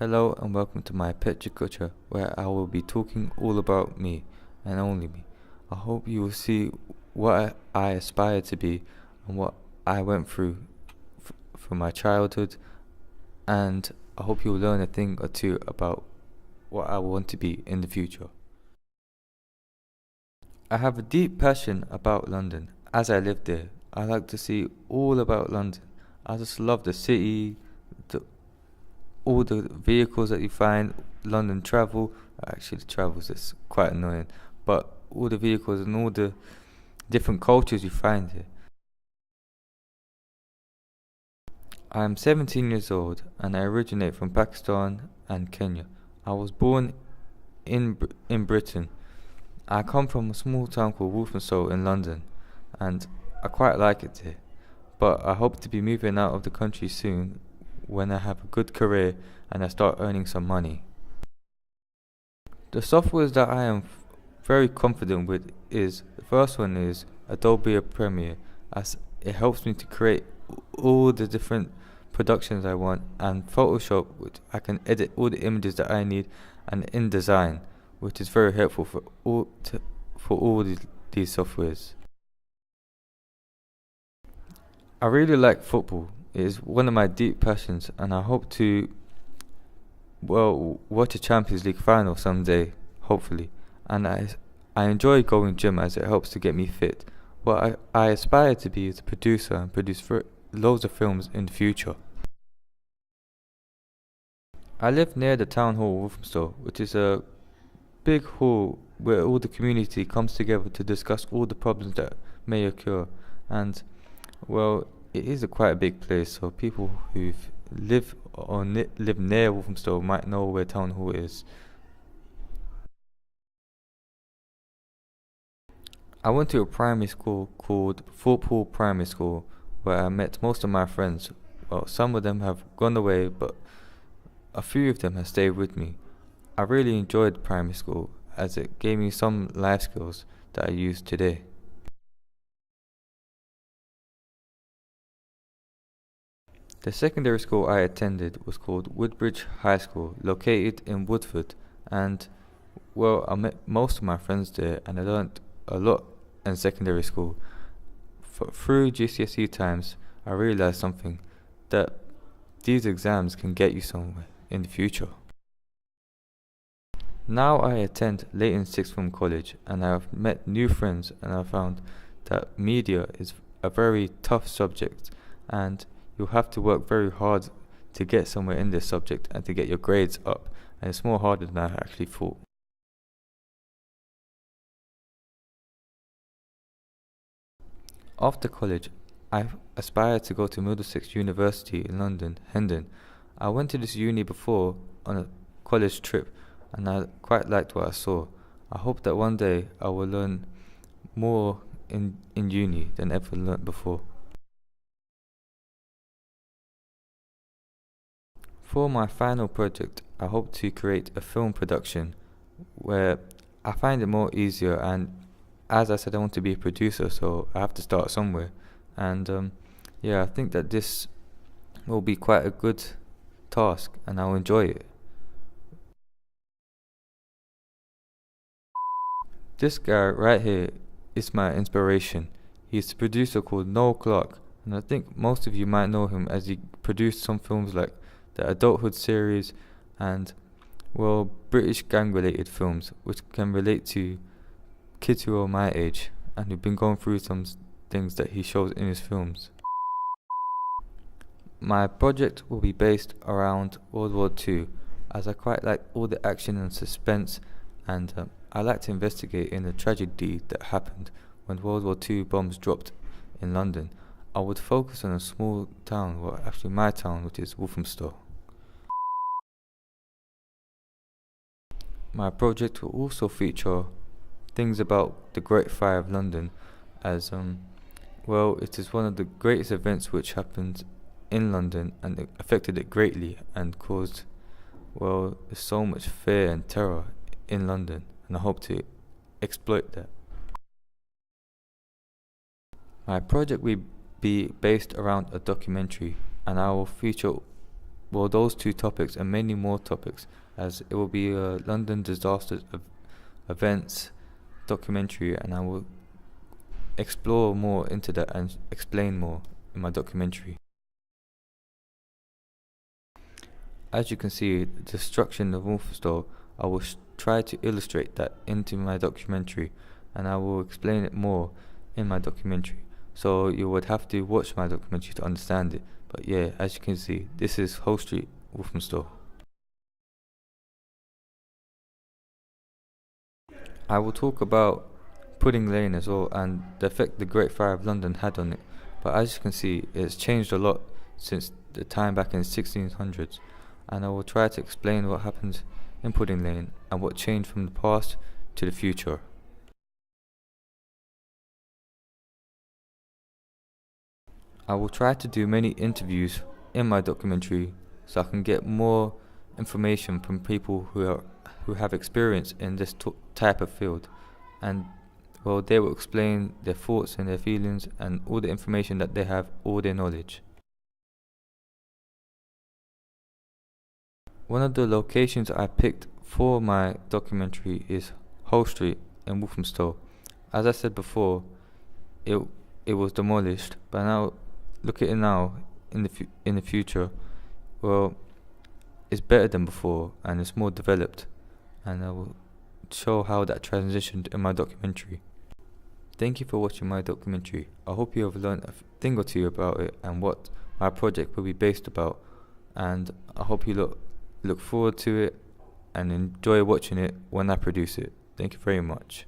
Hello and welcome to my pecha kucha, where I will be talking all about me and only me. I hope you will see what I aspire to be and what I went through from my childhood, and I hope you will learn a thing or two about what I want to be in the future. I have a deep passion about London. As I live there, I like to see all about London. I just love the city, the all the vehicles that you find. London travel, actually the travels is quite annoying, but all the vehicles and all the different cultures you find here. I am 17 years old and I originate from Pakistan and Kenya. I was born in Britain. I come from a small town called Walthamstow in London, and I quite like it here. But I hope to be moving out of the country soon when I have a good career and I start earning some money. The softwares that I am very confident with is the first one is Adobe Premiere, as it helps me to create all the different productions I want, and Photoshop, which I can edit all the images that I need, and InDesign, which is very helpful for all these softwares. I really like football. It is one of my deep passions, and I hope to watch a Champions League final someday, hopefully. And I enjoy going gym as it helps to get me fit. What I aspire to be is a producer and produce loads of films in the future. I live near the town hall of Walthamstow, which is a big hall where all the community comes together to discuss all the problems that may occur. And it is quite a big place, so people who live near Walthamstow might know where town hall is. I went to a primary school called Thorpe Primary School, where I met most of my friends. Well, some of them have gone away, but a few of them have stayed with me. I really enjoyed primary school as it gave me some life skills that I use today. The secondary school I attended was called Woodbridge High School, located in Woodford, and I met most of my friends there and I learned a lot in secondary school. Through GCSE times, I realized something, that these exams can get you somewhere in the future. Now I attend Leighton Sixth Form College and I have met new friends, and I found that media is a very tough subject, and you'll have to work very hard to get somewhere in this subject and to get your grades up, and it's more harder than I actually thought. After college, I aspired to go to Middlesex University in London, Hendon. I went to this uni before on a college trip and I quite liked what I saw. I hope that one day I will learn more in uni than ever learnt before. For my final project, I hope to create a film production where I find it more easier, and as I said, I want to be a producer, so I have to start somewhere. And I think that this will be quite a good task and I'll enjoy it. This guy right here is my inspiration. He's a producer called Noel Clark, and I think most of you might know him as he produced some films like the Adulthood series and British gang related films which can relate to kids who are my age and who've been going through some things that he shows in his films. My project will be based around World War II, as I quite like all the action and suspense, and I like to investigate in the tragedy that happened when World War II bombs dropped in London. I would focus on a small town, actually my town, which is Walthamstow. My project will also feature things about the Great Fire of London, as it is one of the greatest events which happened in London, and it affected it greatly and caused so much fear and terror in London, and I hope to exploit that. My project will be based around a documentary, and I will feature well, those two topics and many more topics, as it will be a London disaster events documentary, and I will explore more into that and explain more in my documentary. As you can see, the destruction of Wolfenstone, I will try to illustrate that into my documentary, and I will explain it more in my documentary. So you would have to watch my documentary to understand it. But yeah, as you can see, this is Hull Street, Wolfenstone. I will talk about Pudding Lane as well and the effect the Great Fire of London had on it. But as you can see, it's changed a lot since the time back in the 1600s, and I will try to explain what happened in Pudding Lane and what changed from the past to the future. I will try to do many interviews in my documentary so I can get more information from people who have experience in this type of field, and well, they will explain their thoughts and their feelings and all the information that they have, all their knowledge. One of the locations I picked for my documentary is Hull Street in Walthamstow. As I said before, it it was demolished, but now look at it now in the future. Well, it's better than before and it's more developed, and I will show how that transitioned in my documentary. Thank you for watching my documentary. I hope you have learned a thing or two about it and what my project will be based about, and I hope you look forward to it and enjoy watching it when I produce it. Thank you very much.